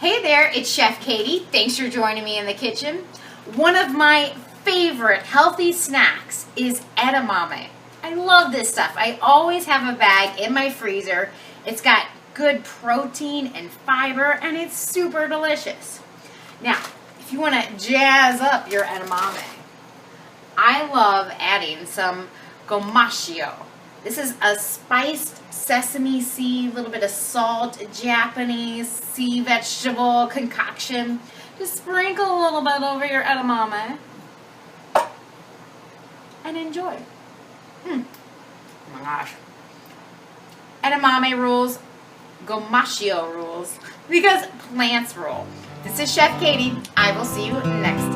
Hey there, it's Chef Katie. Thanks for joining me in the kitchen. One of my favorite healthy snacks is edamame. I love this stuff. I always have a bag in my freezer. It's got good protein and fiber, and it's super delicious. Now, if you want to jazz up your edamame, I love adding some Gomasio. This is a spiced sesame seed, a little bit of salt, Japanese sea vegetable concoction. Just sprinkle a little bit over your edamame and enjoy. Oh my gosh. Edamame rules, Gomasio rules, because plants rule. This is Chef Katie. I will see you next time.